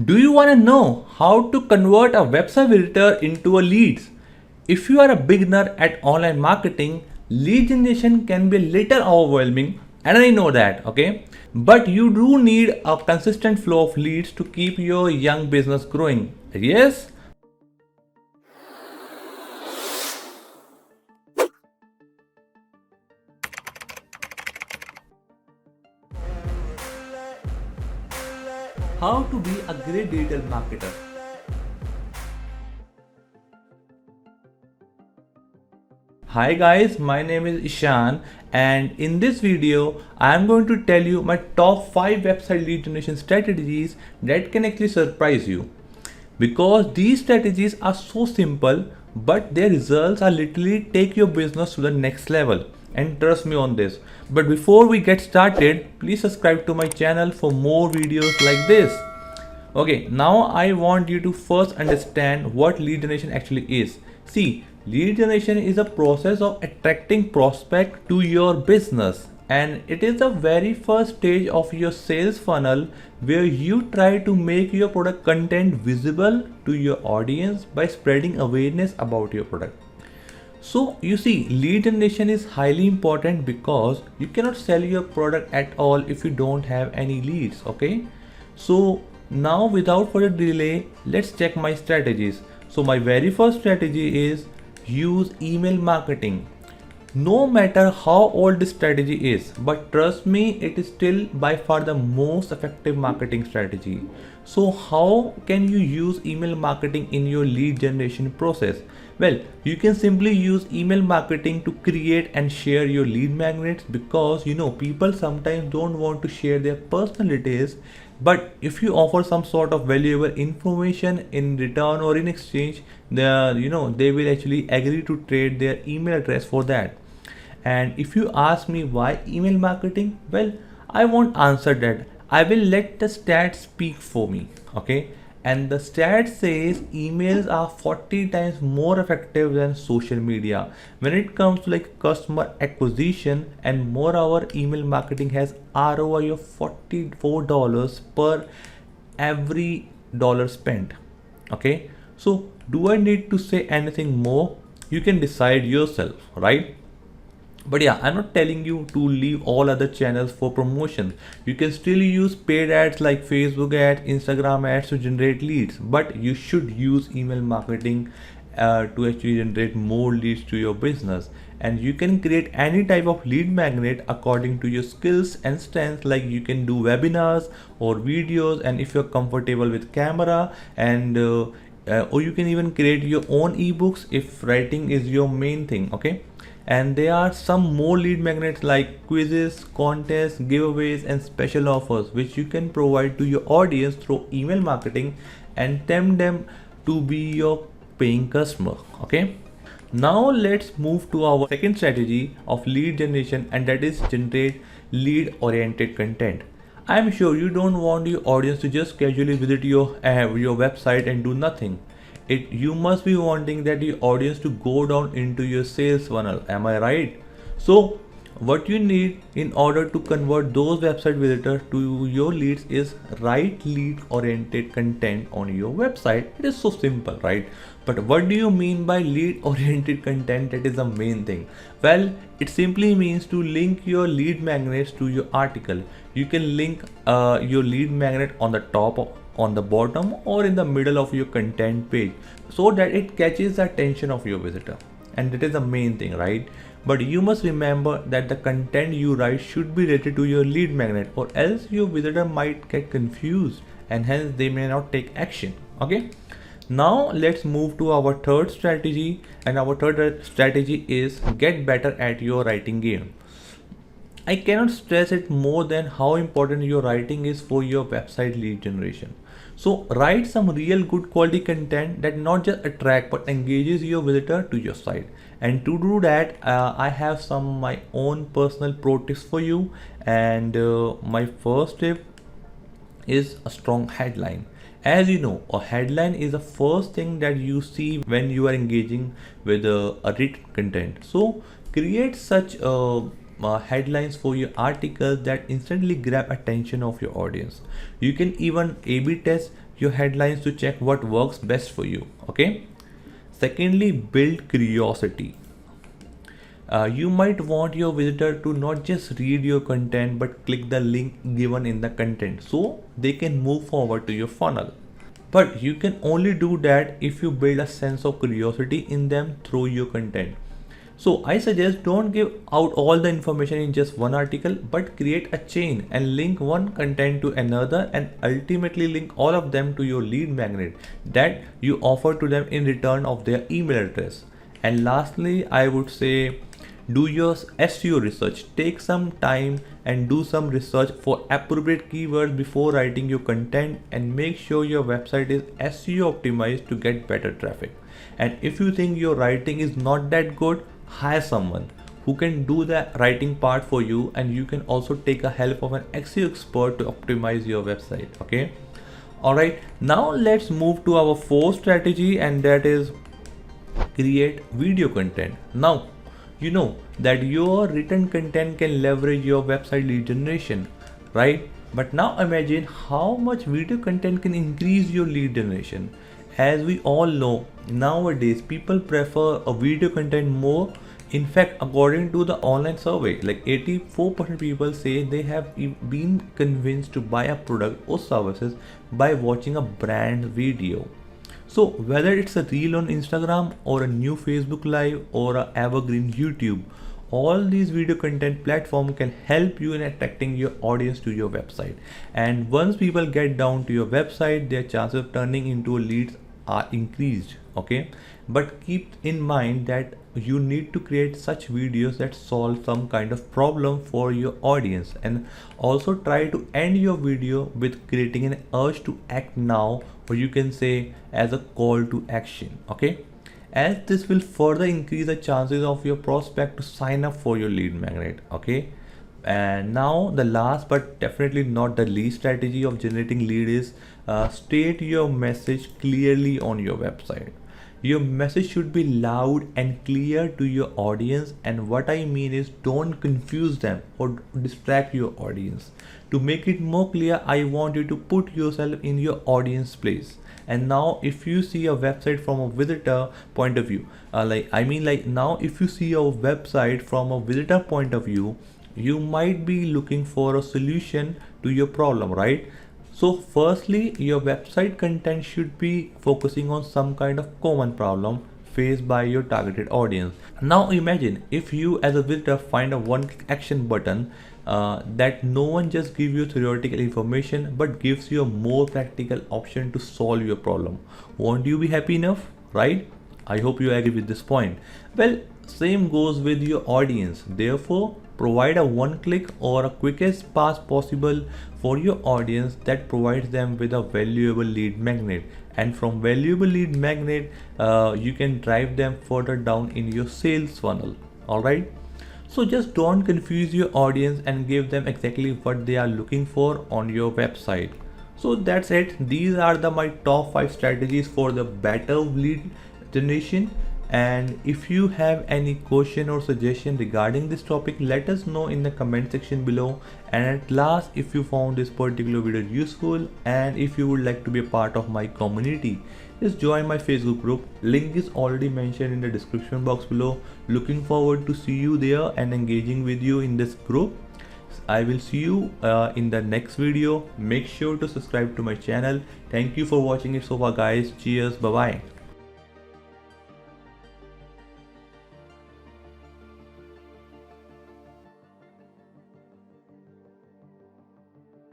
Do you want to know how to convert a website visitor into a lead? If you are a beginner at online marketing, lead generation can be a little overwhelming, and I know that, okay? But you do need a consistent flow of leads to keep your young business growing. Yes? How to be a great digital marketer? Hi guys, my name is Ishan, and in this video I am going to tell you my top 5 website lead generation strategies that can actually surprise you. Because these strategies are so simple, but their results are literally take your business to the next level, and trust me on this. But before we get started, please subscribe to my channel for more videos like this. Okay, now I want you to first understand what lead generation actually is. See, lead generation is a process of attracting prospect to your business, and it is the very first stage of your sales funnel where you try to make your product content visible to your audience by spreading awareness about your product. So you see, lead generation is highly important because you cannot sell your product at all if you don't have any leads. Okay, so now without further delay, let's check my strategies. So my very first strategy is use email marketing. No matter how old this strategy is, but trust me, it is still by far the most effective marketing strategy. So how can you use email marketing in your lead generation process? Well, you can simply use email marketing to create and share your lead magnets, because people sometimes don't want to share their personal details, but if you offer some sort of valuable information in return or in exchange, they will actually agree to trade their email address for that. And if you ask me why email marketing, well, I won't answer that. I will let the stats speak for me. Okay, and the stat says emails are 40 times more effective than social media when it comes to like customer acquisition, and moreover email marketing has ROI of $44 per every dollar spent. Okay, so do I need to say anything more? You can decide yourself, right? But yeah, I'm not telling you to leave all other channels for promotion. You can still use paid ads like Facebook ads, Instagram ads to generate leads, but you should use email marketing to actually generate more leads to your business. And you can create any type of lead magnet according to your skills and strengths. Like you can do webinars or videos, and if you're comfortable with camera, and or you can even create your own ebooks if writing is your main thing. Okay, and there are some more lead magnets like quizzes, contests, giveaways, and special offers which you can provide to your audience through email marketing and tempt them to be your paying customer. Okay, now let's move to our second strategy of lead generation, and that is generate lead oriented content. I'm sure you don't want your audience to just casually visit your website and do nothing. You must be wanting that your audience to go down into your sales funnel. Am I right? So what you need in order to convert those website visitors to your leads is right lead oriented content on your website. It is so simple, right? But what do you mean by lead oriented content? That is the main thing. Well, it simply means to link your lead magnets to your article. You can link your lead magnet on the top, on the bottom, or in the middle of your content page, so that it catches the attention of your visitor. And that is the main thing, right? But you must remember that the content you write should be related to your lead magnet, or else your visitor might get confused and hence they may not take action. Okay, now let's move to our third strategy, and our third strategy is get better at your writing game. I cannot stress it more than how important your writing is for your website lead generation. So write some real good quality content that not just attract but engages your visitor to your site. And to do that, I have some my own personal pro tips for you. And my first tip is a strong headline. As you know, a headline is the first thing that you see when you are engaging with a written content. So create such headlines for your articles that instantly grab attention of your audience. You can even A/B test your headlines to check what works best for you. Okay. Secondly, build curiosity. You might want your visitor to not just read your content but click the link given in the content so they can move forward to your funnel. But you can only do that if you build a sense of curiosity in them through your content. So I suggest don't give out all the information in just one article, but create a chain and link one content to another and ultimately link all of them to your lead magnet that you offer to them in return of their email address. And lastly, I would say do your SEO research. Take some time and do some research for appropriate keywords before writing your content, and make sure your website is SEO optimized to get better traffic. And if you think your writing is not that good, hire someone who can do the writing part for you, and you can also take a help of an SEO expert to optimize your website. Okay. Alright, now let's move to our fourth strategy, and that is create video content. Now you know that your written content can leverage your website lead generation, right? But now imagine how much video content can increase your lead generation. As we all know, nowadays people prefer a video content more. In fact, according to the online survey, like 84% people say they have been convinced to buy a product or services by watching a brand video. So whether it's a reel on Instagram or a new Facebook Live or a evergreen YouTube, all these video content platform can help you in attracting your audience to your website. And once people get down to your website, their chances of turning into leads are increased. Okay, but keep in mind that you need to create such videos that solve some kind of problem for your audience, and also try to end your video with creating an urge to act now, or you can say as a call to action. Okay, as this will further increase the chances of your prospect to sign up for your lead magnet. Okay, and now the last but definitely not the least strategy of generating lead is state your message clearly on your website. Your message should be loud and clear to your audience, and what I mean is don't confuse them or distract your audience. To make it more clear, I want you to put yourself in your audience place. And now if you see a website from a visitor point of view, now if you see a website from a visitor point of view, you might be looking for a solution to your problem, right? So firstly, your website content should be focusing on some kind of common problem faced by your targeted audience. Now imagine if you as a visitor find a one click action button that no one just gives you theoretical information but gives you a more practical option to solve your problem. Won't you be happy enough, right? I hope you agree with this point. Well, same goes with your audience. Therefore, provide a one click or a quickest path possible for your audience that provides them with a valuable lead magnet, and from valuable lead magnet you can drive them further down in your sales funnel. All right, so just don't confuse your audience and give them exactly what they are looking for on your website. So that's it. These are my top 5 strategies for the better lead generation. And if you have any question or suggestion regarding this topic, let us know in the comment section below. And at last, if you found this particular video useful and if you would like to be a part of my community, just join my Facebook group. Link is already mentioned in the description box below. Looking forward to see you there and engaging with you in this group. I will see you in the next video. Make sure to subscribe to my channel. Thank you for watching it so far, guys. Cheers. Bye bye.